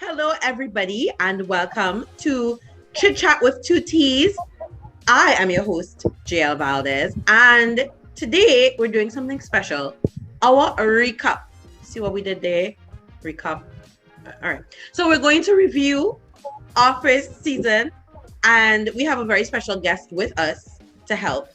Hello, everybody, and welcome to ChitChat with Two T's. I am your host, JL Valdez, and today we're doing something special. Our recap. See what we did there? Recap. All right. So we're going to review our first season, and we have a very special guest with us to help.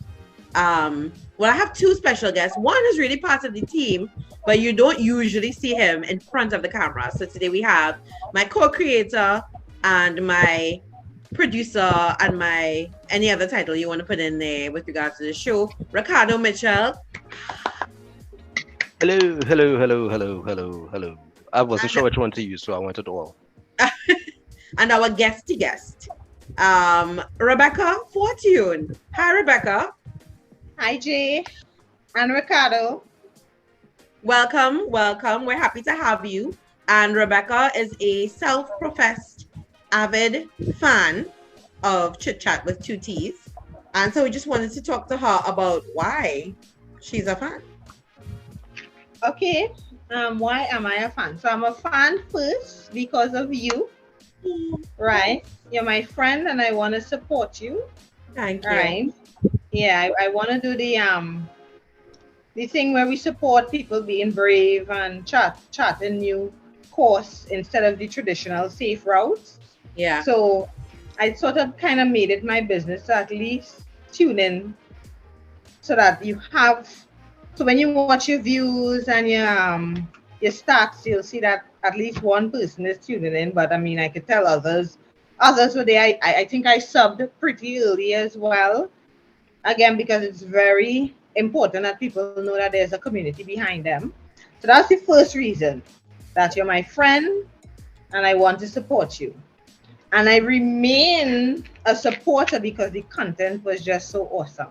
Well, I have two special guests. One is really part of the team, but you don't usually see him in front of the camera. So today we have my co-creator and my producer and my any other title you want to put in there with regards to the show, Ricardo Mitchell. Hello. I wasn't and, sure which one to use, so I went it all. and our guest, Rebecca Fortune. Hi, Rebecca. Hi, Jay and Ricardo. Welcome. We're happy to have you. And Rebecca is a self-professed avid fan of ChitChat with Two T's. And so we just wanted to talk to her about why she's a fan. Okay, why am I a fan? So I'm a fan first because of you, right? You're my friend and I want to support you, Thank you. right? Yeah, I want to do the thing where we support people being brave and chart a new course instead of the traditional safe routes. Yeah. So I sort of kind of made it my business to at least tune in so that you have. So when you watch your views and your stats, you'll see that at least one person is tuning in. But I mean, I could tell others were there. I think I subbed pretty early as well. Again, because it's very important that people know that there's a community behind them. So that's the first reason, that you're my friend and I want to support you. And I remain a supporter because the content was just so awesome.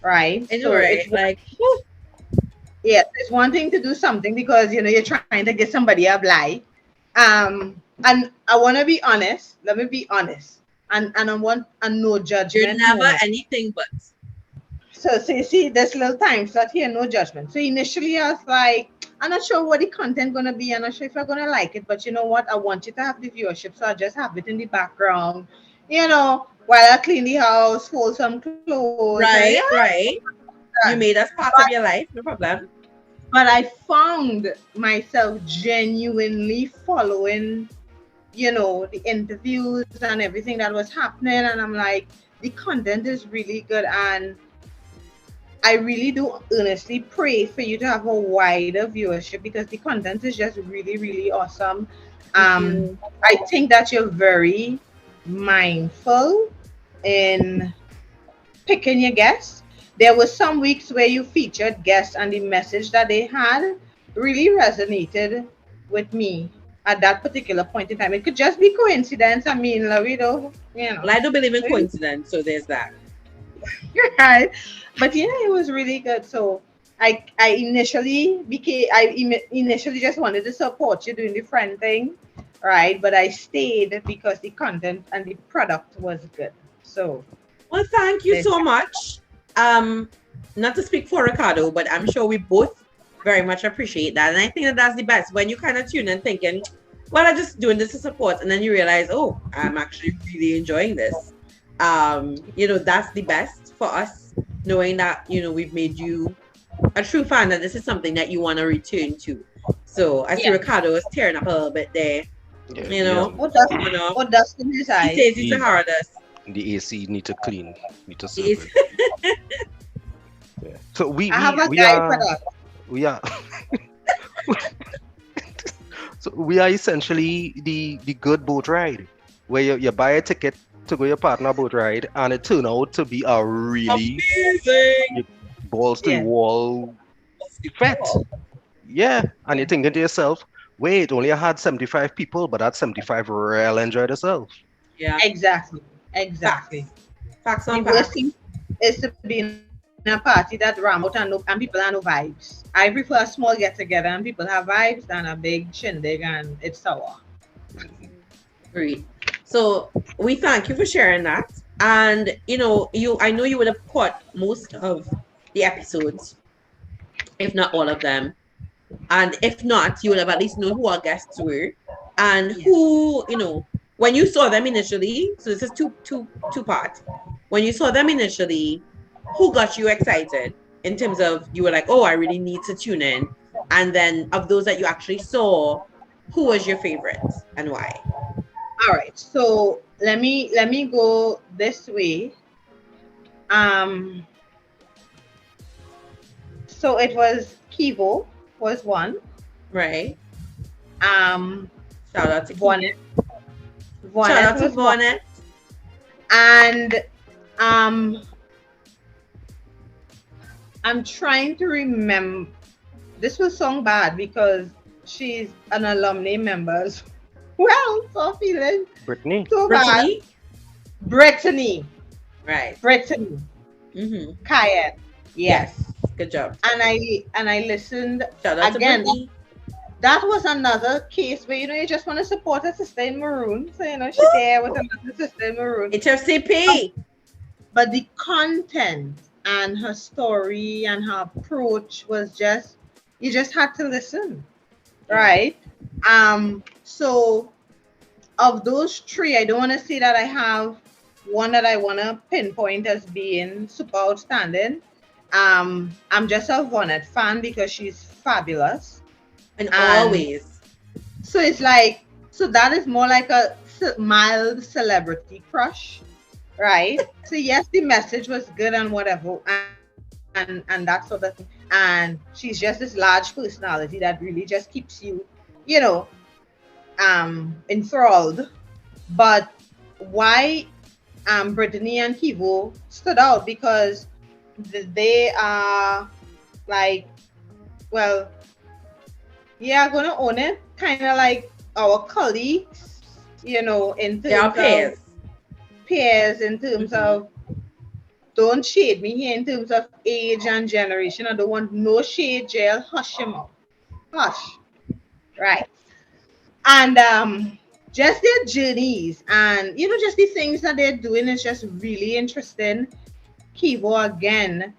Right? I know, right? It's it's one thing to do something because you're trying to get somebody a blight. And I want to be honest. Let me be honest. And I want a no judgment. You're never moment. anything but. So you see this little time slot here, no judgment. So initially I was like, I'm not sure what the content gonna be. I'm not sure if I'm gonna like it, but you know what? I want you to have the viewership, so I just have it in the background, while I clean the house, fold some clothes. Right. You made us part of your life, no problem. But I found myself genuinely following, the interviews and everything that was happening. And I'm like, the content is really good. And I really do earnestly pray for you to have a wider viewership because the content is just really, really awesome. I think that you're very mindful in picking your guests. There were some weeks where you featured guests and the message that they had really resonated with me at that particular point in time. It could just be coincidence. I mean, Well, I don't believe in coincidence, so there's that. Right. But it was really good. So I initially just wanted to support you doing the friend thing, right? But I stayed because the content and the product was good. So Well, thank you so much. Not to speak for Ricardo, but I'm sure we both very much appreciate that. And I think that that's the best when you kind of tune in thinking, well, I'm just doing this to support. And then you realize, oh, I'm actually really enjoying this. That's the best for us, knowing that, we've made you a true fan and this is something that you want to return to. So I see Ricardo is tearing up a little bit there. What dust in his eyes? He says he's Sahara dust. The AC need to clean, need to Yes. serve it. Yeah. So we I have a we guy are for that. we are so we are essentially the good boat ride where you buy a ticket to go your partner boat ride and it turned out to be a really Amazing. balls to the wall effect. Yeah, and you're thinking to yourself, wait, only I had 75 people, but that 75 really enjoyed themselves. Yeah. Exactly. Facts The on worst facts. thing is to be in a party that ram out and people have no vibes. I prefer a small get together and people have vibes than a big shindig and it's sour. Great. So we thank you for sharing that. And I know you would have caught most of the episodes, if not all of them. And if not, you will have at least known who our guests were. And who, when you saw them initially, so this is two parts. When you saw them initially, who got you excited in terms of you were like, oh, I really need to tune in? And then of those that you actually saw, who was your favorite and why? All right. So let me go this way. So it was Kivo was one. Right. Um Shout out to Vonnet. Shout out to Was one. Vonnet. And um I'm trying to remember, this was song bad because she's an alumni member. Well, so feeling Brittany. so bad. Brittany. Brittany. Right. Brittany. Mm-hmm. Kaya. Yes. Good job. And I listened Shout out again. to Brittany. That was another case where you just want to support a sister in maroon. So she's there with another sister in maroon. HFCP. But the content and her story and her approach was just, you just had to listen. Right? So of those three, I don't want to say that I have one that I want to pinpoint as being super outstanding. I'm just a Vonnet fan because she's fabulous. And always. So it's like, so that is more like a mild celebrity crush, right? So yes, the message was good and whatever, and that sort of thing. And she's just this large personality that really just keeps you, enthralled. But why Brittany and Kivo stood out because they are like, well, yeah, gonna own it, kind of like our colleagues, in terms of peers in terms of, don't shade me here in terms of age and generation. I don't want no shade, jail. Hush him up. Hush. Right. And just their journeys and, just the things that they're doing is just really interesting. Kivo again,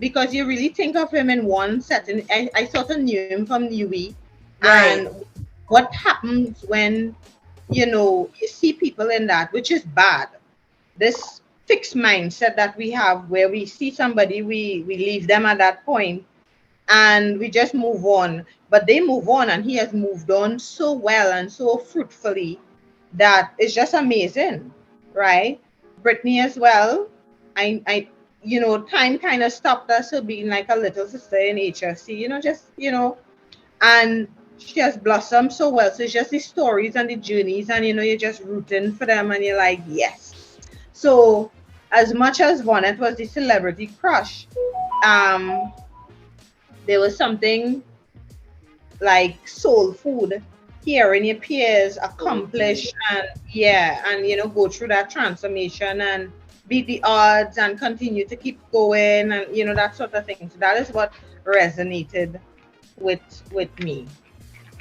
because you really think of him in one setting. I sort of knew him from UE. Right. And what happens when, you see people in that, which is bad. This fixed mindset that we have where we see somebody, we leave them at that point and we just move on. But they move on and he has moved on so well and so fruitfully that it's just amazing, right? Brittany as well. I time kind of stopped us her being like a little sister in HFC, and she has blossomed so well. So it's just the stories and the journeys and, you're just rooting for them and you're like, yes. So as much as Vonnet was the celebrity crush, there was something like soul food, hearing your peers accomplish and go through that transformation and beat the odds and continue to keep going and that sort of thing. So that is what resonated with me.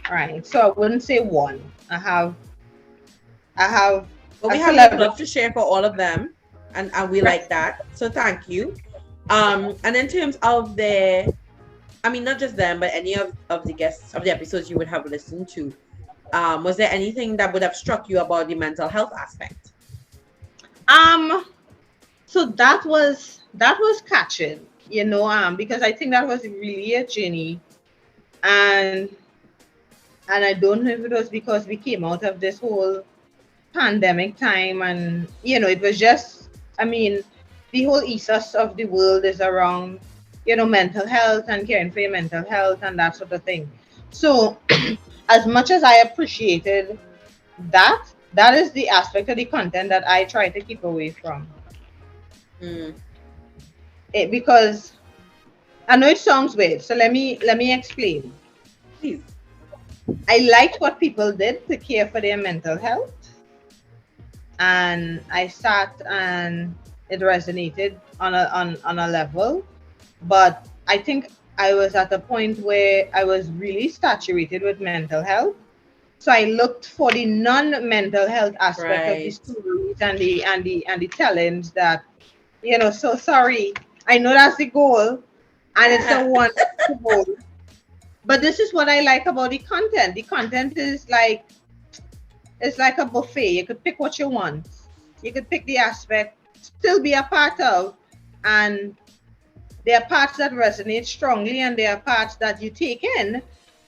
Right. So I wouldn't say one. I have But we have love to share for all of them and we like that. So thank you. And in terms of not just them, but any of the guests of the episodes you would have listened to, was there anything that would have struck you about the mental health aspect? So that was catching, because I think that was really a journey, and I don't know if it was because we came out of this whole pandemic time and it was just, the whole ethos of the world is around mental health and caring for your mental health and that sort of thing. So as much as I appreciated that is the aspect of the content that I try to keep away from. Because I know it sounds weird, so let me explain. Please. I liked what people did to care for their mental health, and I sat and it resonated on a level, but I think I was at a point where I was really saturated with mental health. So I looked for the non-mental health aspect of the stories and the challenge that, so sorry. I know that's the goal and it's a wonderful goal. But this is what I like about the content. The content is like, it's like a buffet. You could pick what you want. You could pick the aspect, still be a part of, and there are parts that resonate strongly, and there are parts that you take in,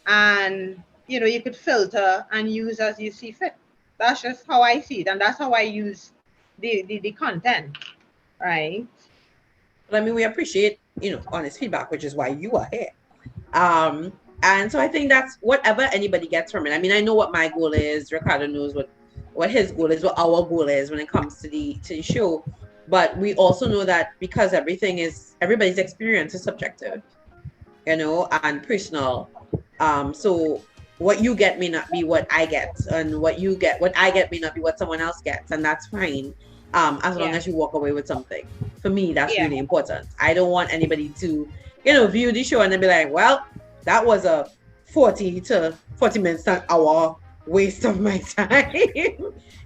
and you could filter and use as you see fit. That's just how I see it, and that's how I use the content, right? But I mean, we appreciate, honest feedback, which is why you are here. And so I think that's whatever anybody gets from it. I mean, I know what my goal is. Ricardo knows what his goal is, what our goal is when it comes to the show. But we also know that because everybody's experience is subjective, and personal. So what you get may not be what I get, and what I get may not be what someone else gets, and that's fine. As long as you walk away with something. For me, that's really important. I don't want anybody to, view the show and then be like, well, that was a 40 minutes to an hour waste of my time.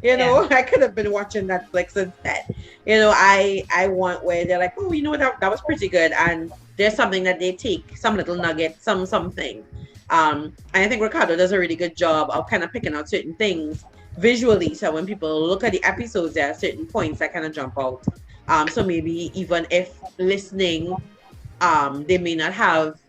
I could have been watching Netflix instead. I want where they're like, oh, that was pretty good, and there's something that they take, some little nugget, something. And I think Ricardo does a really good job of kind of picking out certain things visually, so when people look at the episodes, there are certain points that kind of jump out. So maybe even if listening, they may not have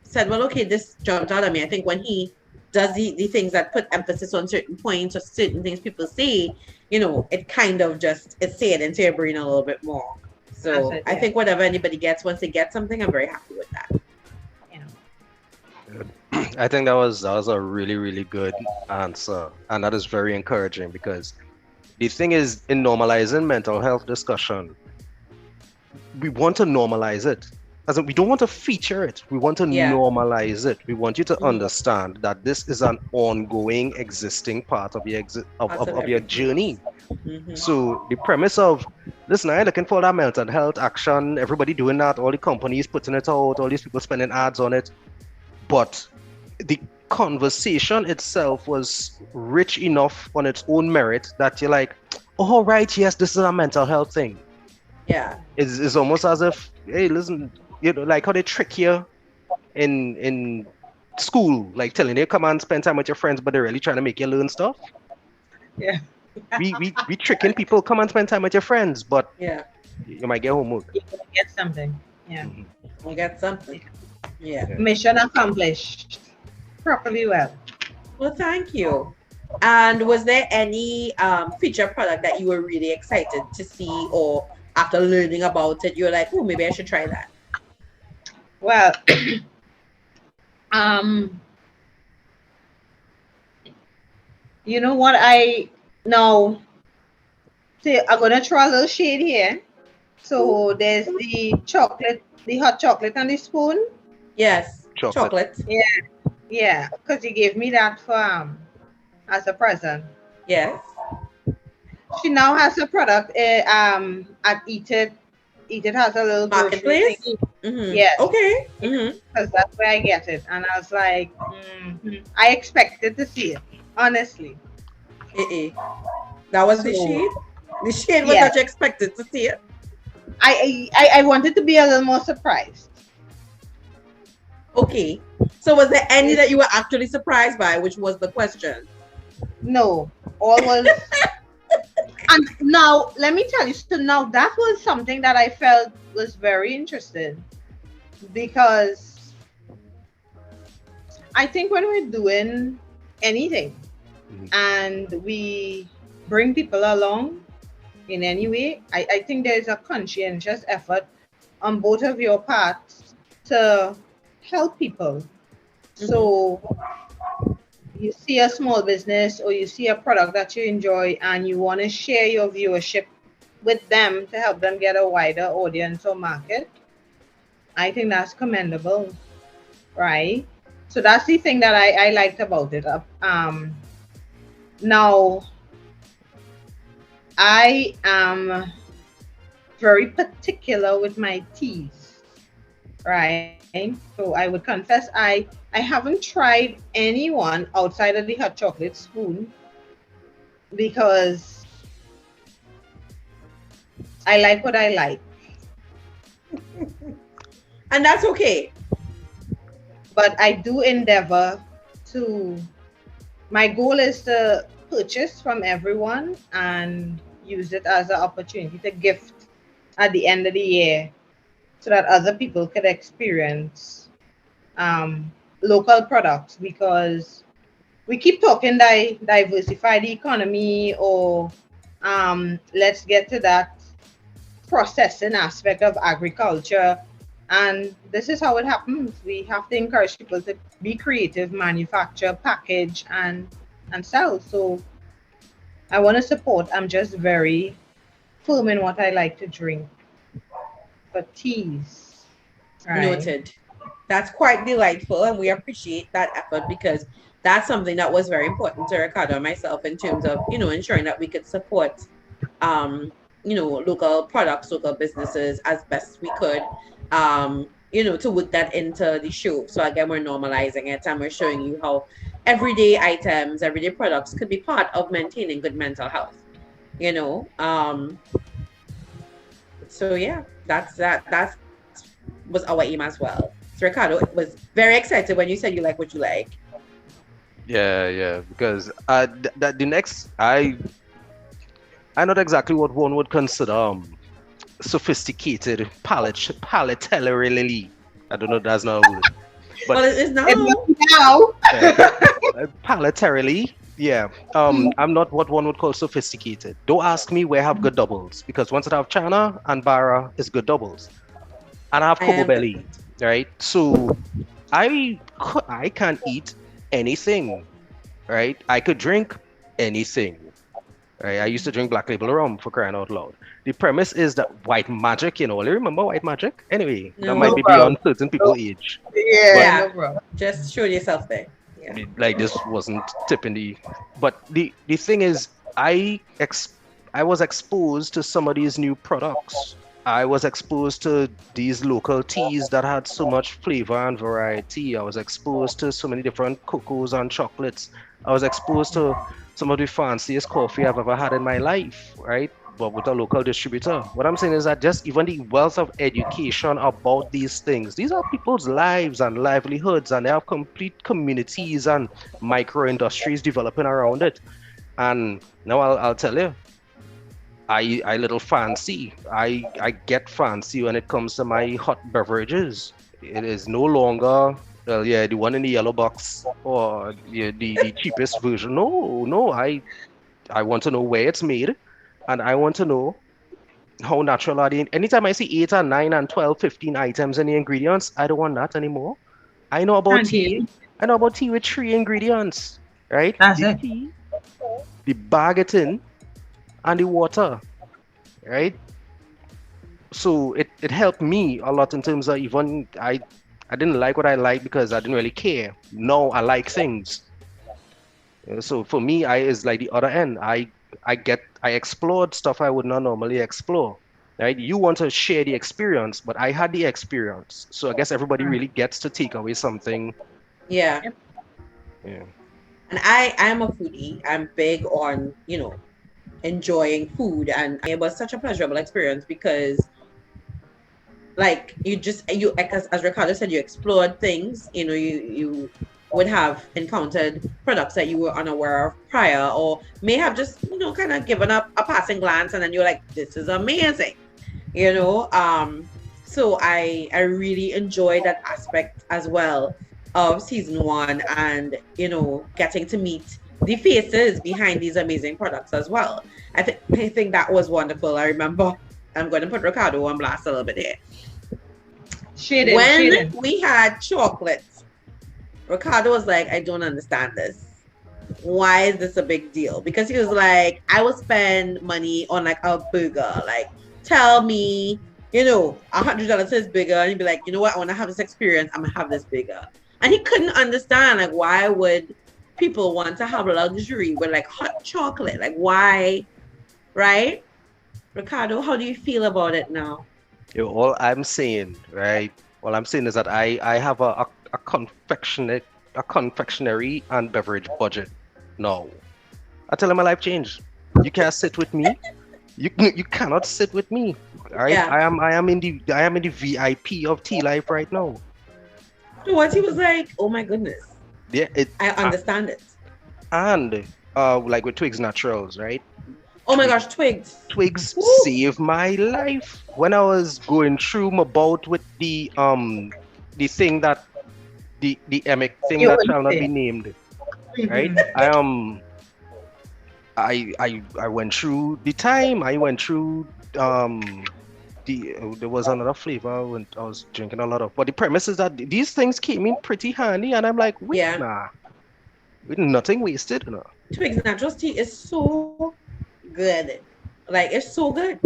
said, well, okay, this jumped out at me. I think when he does the things that put emphasis on certain points or certain things people say, it kind of just, it's said into your brain a little bit more. So I think whatever anybody gets, once they get something, I'm very happy with that. I think that was a really, really good answer, and that is very encouraging, because the thing is, in normalizing mental health discussion, we want to normalize it. As in, we don't want to feature it. We want to normalize it. We want you to understand that this is an ongoing, existing part of your of your journey. Mm-hmm. So the premise of, listen, I'm looking for that mental health action, everybody doing that, all the companies putting it out, all these people spending ads on it, but the conversation itself was rich enough on its own merit that you're like, oh, right, yes, this is a mental health thing. Yeah. It's almost as if, hey, listen, like how they trick you in school, like telling you, come and spend time with your friends, but they're really trying to make you learn stuff. Yeah. we tricking people, come and spend time with your friends, but you might get homework. You get something. Yeah. Mm-hmm. You get something. Yeah. Mission accomplished. Properly well. Well, thank you. And was there any feature product that you were really excited to see, or after learning about it, you were like, oh, maybe I should try that? Well, you know what I'm gonna throw a little shade here. So there's the chocolate, the hot chocolate and the spoon. Yes, chocolate. Yeah, because you gave me that for as a present. Yes. She now has a product at Eat It. Eat It has a little marketplace. Mm-hmm. Yes. Okay. Because that's where I get it, and I was like, I expected to see it, honestly. That was the shade. The shade was that you expected to see it. I wanted to be a little more surprised. Okay. So was there any that you were actually surprised by, which was the question? No. All was and now let me tell you, so now that was something that I felt was very interesting, because I think when we're doing anything and we bring people along in any way, I think there's a conscientious effort on both of your parts to help people. So you see a small business or you see a product that you enjoy and you want to share your viewership with them to help them get a wider audience or market, I think that's commendable, right? So that's the thing that I liked about it. Now, I am very particular with my teas, right? So I would confess I haven't tried anyone outside of the hot chocolate spoon, because I like what I like. And that's okay. but I do endeavor to. My goal is to purchase from everyone and use it as an opportunity to gift at the end of the year, so that other people could experience um, local products, because we keep talking diversify the economy, or let's get to that processing aspect of agriculture. And this is how it happens. We have to encourage people to be creative, manufacture, package, and sell. So I want to support. I'm just very firm in what I like to drink. But teas, right? Noted. That's quite delightful, and we appreciate that effort because that's something that was very important to Ricardo and myself in terms of ensuring that we could support local products, local businesses as best we could. To work that into the show. So again, we're normalizing it and we're showing you how everyday items, everyday products could be part of maintaining good mental health. You know, so yeah, that's was our aim as well. So Ricardo was very excited when you said you like what you like. Yeah, because the next I not exactly what one would consider sophisticated palatarily. I don't know, that's not a word, but Well, it is It's now. not now. palatarily. Yeah, I'm not what one would call sophisticated. Don't ask me where I have good doubles, because once I have China and Bara is good doubles, and I have I Kobo am. Belly, right? So I can't eat anything, right? I could drink anything. Right? I used to drink Black Label rum, for crying out loud. The premise is that white magic, you remember white magic? Anyway, that might No, be No. bro. beyond certain No. people's age. But Yeah, Yeah. no, bro. Just show yourself there. Yeah. like this wasn't tipping the but the thing is I was exposed to some of these new products. I was exposed to these local teas that had so much flavor and variety. I was exposed to so many different cocos and chocolates. I was exposed to some of the fanciest coffee I've ever had in my life, right? But with a local distributor. What I'm saying is that just even the wealth of education about these things, these are people's lives and livelihoods, and they have complete communities and micro industries developing around it. And now I'll tell you, I little fancy. I get fancy when it comes to my hot beverages. It is no longer, well, yeah, the one in the yellow box or the cheapest version. No, I want to know where it's made, and I want to know how natural are they. Anytime I see 8 and 9 and 12, 15 items in the ingredients, I don't want that anymore. I know about tea. Canteen. I know about tea with 3 ingredients, right? That's The it. tea, the bag it in, and the water, right? So it helped me a lot in terms of even I didn't like what I like because I didn't really care. Now I like things. So for me, I is like the other end. I explored stuff I would not normally explore. Right? You want to share the experience, but I had the experience. So I guess everybody really gets to take away something. Yeah. Yep. Yeah. And I'm a foodie. I'm big on, enjoying food, and it was such a pleasurable experience because like you as Ricardo said, you explored things, you would have encountered products that you were unaware of prior, or may have just kind of given up a passing glance, and then you're like, this is amazing. So I really enjoy that aspect as well of season 1, and getting to meet the faces behind these amazing products as well. I think that was wonderful. I remember, I'm going to put Ricardo on blast a little bit here. Shading, When shading. we had chocolates, Ricardo was like, I don't understand this. Why is this a big deal? Because he was like, I will spend money on like a burger. Like, tell me, $100 is bigger. And he'd be like, you know what? I want to have this experience. I'm going to have this bigger. And he couldn't understand, like, why would people want to have luxury with like hot chocolate? Like, why? Right? Ricardo, how do you feel about it now? All I'm saying, right? All I'm saying is that I have a confectionery and beverage budget. No. I tell him my life changed. You can't sit with me. You cannot sit with me. All right? Yeah. I am in the VIP of tea life right now. So what he was like, oh my goodness, Yeah, I understand it. and like with Twigs Naturals, right? Oh my gosh, twigs. Twigs Woo! saved my life when I was going through my bout with the thing that the emic thing You that would shall not be say. named, right? Mhm. I went through the time. I went through there was another flavor when I was drinking a lot of, but the premise is that these things came in pretty handy, and I'm like, wait, Yeah. nah, with nothing wasted, you know. Twigs Naturals tea is so good. Like it's so good.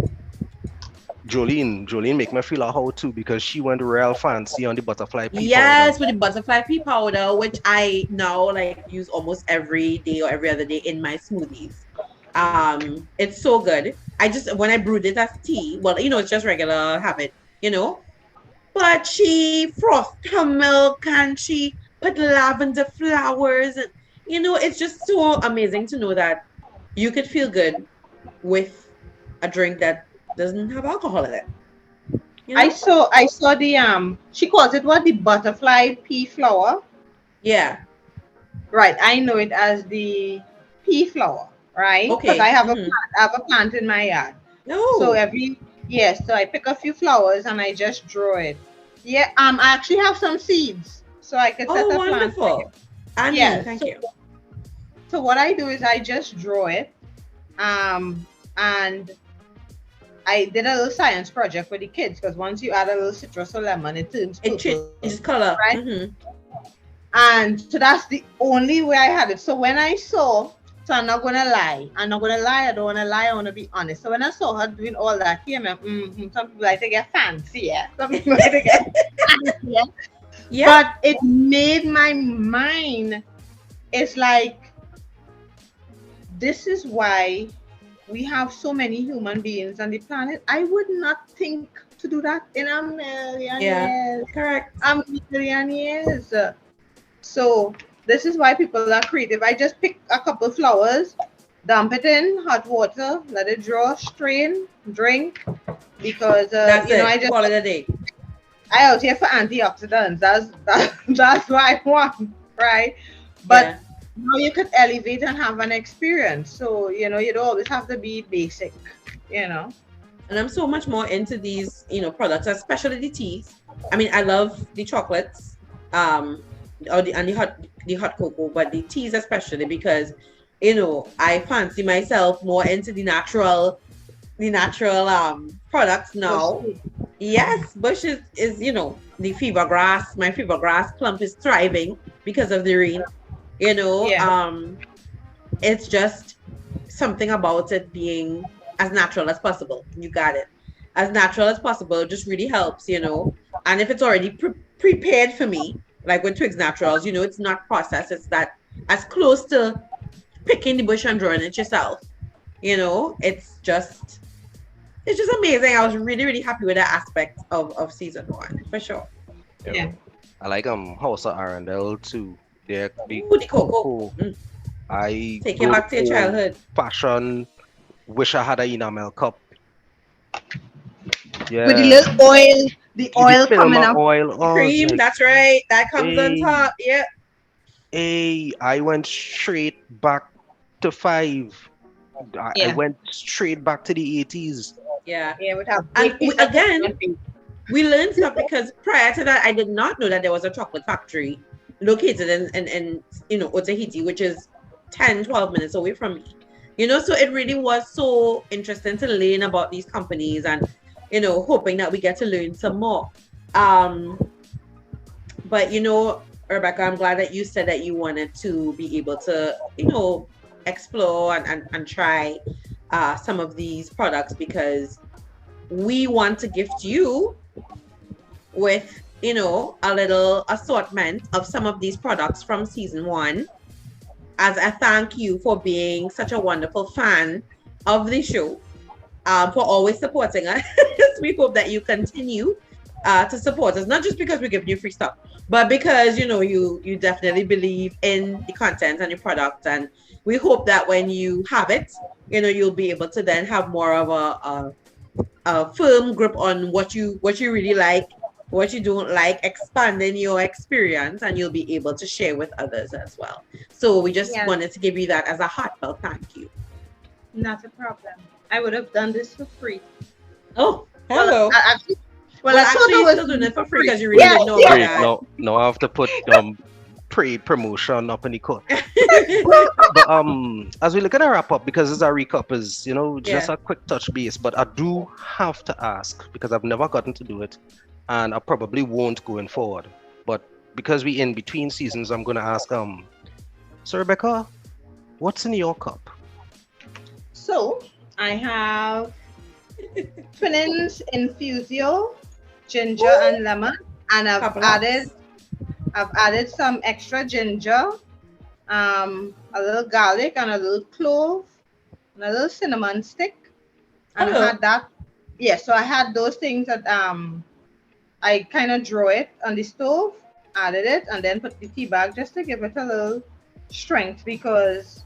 Jolene make me feel a how too because she went real fancy on the butterfly pea powder. Yes, with the butterfly pea powder, which I now like use almost every day or every other day in my smoothies. It's so good. I just when I brewed it as tea, well, it's just regular habit, you know. But she frothed her milk and she put lavender flowers and it's just so amazing to know that you could feel good with a drink that doesn't have alcohol in it. You know? I saw the she calls it what, the butterfly pea flower. Yeah. Right, I know it as the pea flower, right? Because Okay. I have a plant in my yard. So No. yes, so I pick a few flowers and I just draw it. Yeah, I actually have some seeds, so I could set Oh, a plant for you. wonderful. I mean, Yes. thank you. So what I do is I just draw it, and I did a little science project for the kids because once you add a little citrus or lemon, it turns It purple, changes color. right? And so that's the only way I had it. So when I saw, so I'm not gonna lie, I don't wanna lie, I wanna be honest. So when I saw her doing all that here, I'm like, some people like to get fancy, yeah. Some people like to get fancy, yeah. Yeah. But it made my mind, it's like, this is why we have so many human beings on the planet. I would not think to do that in a million Yeah. years. Correct. A million years. So this is why people are creative. I just pick a couple flowers, dump it in hot water, let it draw, strain, drink. Because That's I it. just Call it a day. I out here for antioxidants. That's what I want, right? But Yeah. now you could elevate and have an experience. So you don't always have to be basic. You know. And I'm so much more into these, products, especially the teas. I mean, I love the chocolates, or the hot cocoa, but the teas especially because, I fancy myself more into the natural products now. Yes, Bush is the fever grass. My fever grass clump is thriving because of the rain. You know, Yeah. it's just something about it being as natural as possible. You got it. As natural as possible just really helps. And if it's already prepared for me, like with Twigs Naturals, it's not processed. It's that as close to picking the bush and drawing it yourself. It's just amazing. I was really, really happy with that aspect of season one, for sure. Yeah. I like House of Arundel too. The Ooh, the cocoa. cocoa. I Take you go back to your old childhood. fashion. Wish I had a enamel cup. With the Yeah, little oil, the the oil film coming of up. oil. Oh, it's Cream, like, that's right. That comes on hey, top. Yeah. hey, I went straight back to five. I Yeah. went straight back to the 80s. Yeah. Yeah, would have And big piece of again, coconut. we learned stuff because prior to that, I did not know that there was a chocolate factory located in Otahiti, which is 10, 12 minutes away from me. So it really was so interesting to learn about these companies and, hoping that we get to learn some more. But, Rebecca, I'm glad that you said that you wanted to be able to, explore and try some of these products because we want to gift you with a little assortment of some of these products from season one as a thank you for being such a wonderful fan of the show, for always supporting us. We hope that you continue to support us, not just because we give you free stuff, but because you definitely believe in the content and your product, and we hope that when you have it, you'll be able to then have more of a firm grip on what you really like what you don't like, expanding your experience, and you'll be able to share with others as well. So we just Yes, wanted to give you that as a heartfelt thank you. not a problem. I would have done this for free. Oh, Well, hello. well, I thought Actually, it you're was still doing it for free free. because you really Yes, didn't know about yes. Great. that. No, I have to put pre-promotion up in the court. Well, But as we look at a wrap up, because this is a recap, is just Yeah. a quick touch base. But I do have to ask because I've never gotten to do it, and I probably won't going forward. But because we in between seasons, I'm gonna ask so Rebecca, what's in your cup? so I have Twinings Infusio, ginger and lemon, and Couple hours. I've added some extra ginger, a little garlic and a little clove, and a little cinnamon stick, and I Hello. had that. Yeah, so I had those things that I kind of draw it on the stove, added it, and then put the tea bag just to give it a little strength because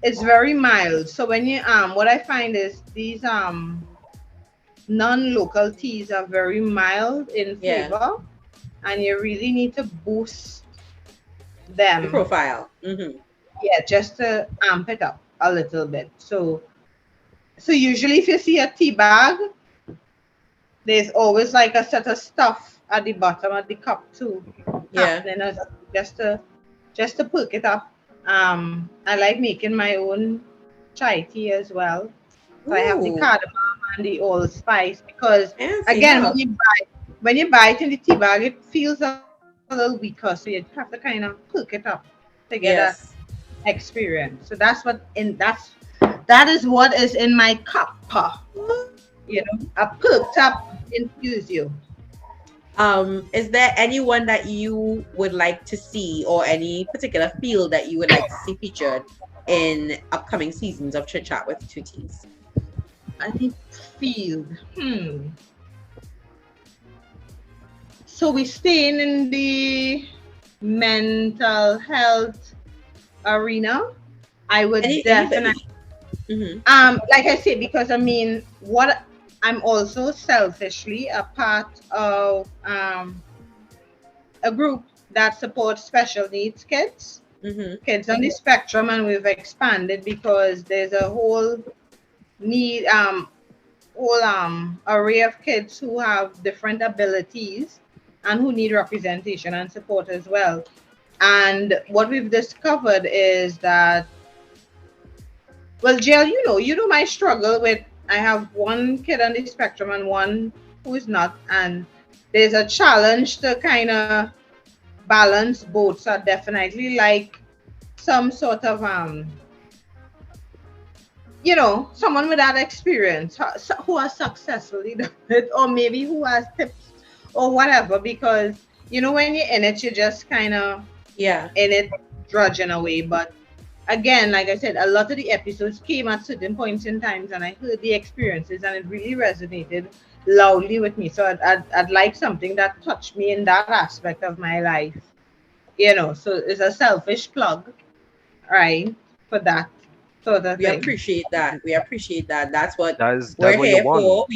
it's very mild. So when you what I find is these non-local teas are very mild in Yeah. flavor, and you really need to boost The them. profile. Mm-hmm. Yeah, just to amp it up a little bit. So usually if you see a tea bag, there's always like a set of stuff at the bottom of the cup too, Yeah. happening just to perk it up. I like making my own chai tea as well. So I have the Ooh, cardamom and the allspice because fancy, again, huh? when you buy it in the tea bag, it feels a little weaker. So you have to kind of cook it up to get a Yes. experience. So that is what is in my cup. A perked up infusio. Is there anyone that you would like to see or any particular field that you would like to see featured in upcoming seasons of Chit Chat with Two T's? I think field. So we staying in the mental health arena. I would Anybody? definitely like I said, because I mean what I'm also selfishly a part of a group that supports special needs kids, kids on the spectrum, and we've expanded because there's a whole need array of kids who have different abilities and who need representation and support as well. And what we've discovered is that, well, Jill, you know my struggle with I have one kid on the spectrum and one who is not, and there's a challenge to kind of balance both. So I definitely like some sort of someone with that experience who has successfully done it, or maybe who has tips or whatever. Because when you're in it, you just kind of Yeah. in it drudging away. But again, like I said, a lot of the episodes came at certain points in times, and I heard the experiences, and it really resonated loudly with me. So I'd like something that touched me in that aspect of my life. So it's a selfish plug, right, for that sort of We thing. appreciate that. We appreciate that. That's what That's we're what you here want. for.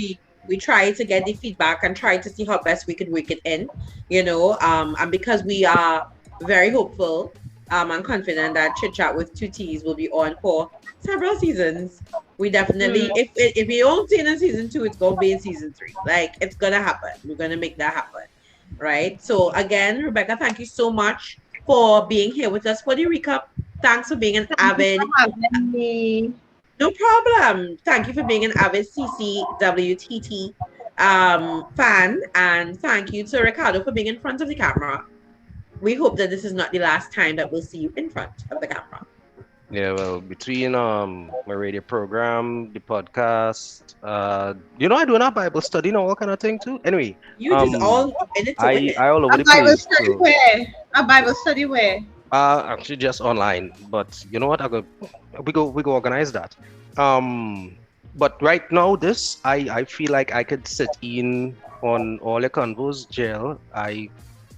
We try to get the feedback and try to see how best we could work it in, and because we are very hopeful and confident that Chit Chat with Two T's will be on for several seasons. We definitely, if we don't see it in season 2, it's gonna be in season 3. Like, it's gonna happen. We're gonna make that happen, right? So again, Rebecca, thank you so much for being here with us for the recap. Thanks for being an avid. Having me. No problem. Thank you for being an avid CCWTT fan, and thank you to Ricardo for being in front of the camera. We hope that this is not the last time that we'll see you in front of the camera. Yeah, well, between my radio program, the podcast, I do a Bible study and all kind of thing too. Anyway, You just all in it to win it. I all over A the Bible place. study So, where? A Bible study where? actually just online, but you know what? We go organize that. But right now, I feel like I could sit in on all the convos, Jill.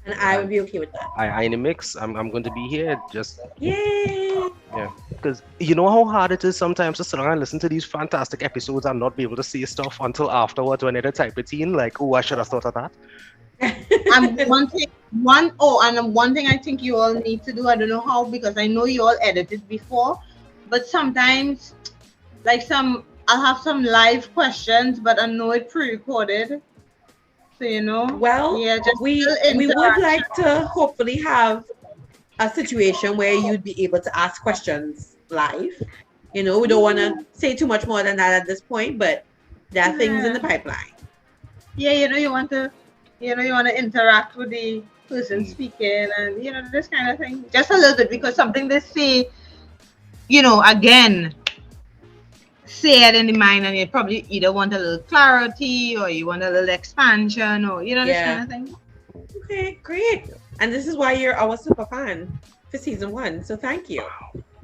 And I would be okay with that. I in the mix. I'm going to be here. Just Yay! yeah, because you know how hard it is sometimes to sit down and listen to these fantastic episodes and not be able to see stuff until afterwards when they're type it in. Like, oh, I should have thought of that. And one thing I think you all need to do, I don't know how, because I know you all edited before, but sometimes like I'll have some live questions, but I know it pre-recorded. So Well, yeah, just we would like to hopefully have a situation where you'd be able to ask questions live. We don't want to say too much more than that at this point, but there are things in the pipeline. Yeah, you want to interact with the person speaking, and this kind of thing, just a little bit, because something they say, again, say it in the mind, and you probably either want a little clarity or you want a little expansion, or this kind of thing. Okay, great. And this is why you're our super fan for season 1. So thank you.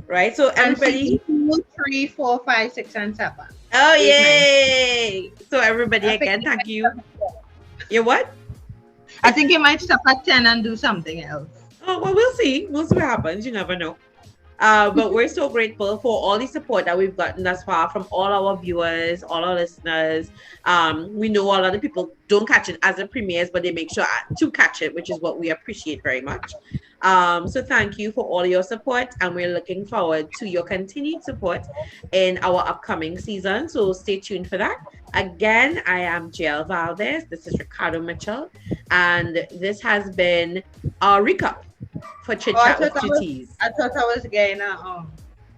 Right. So everybody, 2, 3, 4, 5, 6, and 7. Oh, yay! So everybody, again, thank you. You what? I think you might stop at 10 and do something else. Oh, well, we'll see. We'll see what happens. You never know. But we're so grateful for all the support that we've gotten thus far from all our viewers, all our listeners. We know a lot of people don't catch it as it premieres, but they make sure to catch it, which is what we appreciate very much. So thank you for all your support, and we're looking forward to your continued support in our upcoming season. So stay tuned for that. Again, I am JL Valdez. This is Ricardo Mitchell, and this has been our Recup for ChitChat with 2 T's. I thought I was getting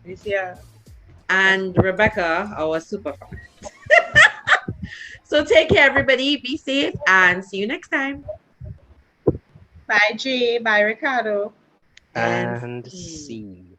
this year. And Rebecca, our super fan. So take care, everybody. Be safe, and see you next time. Bye, G. Bye, Ricardo. And see.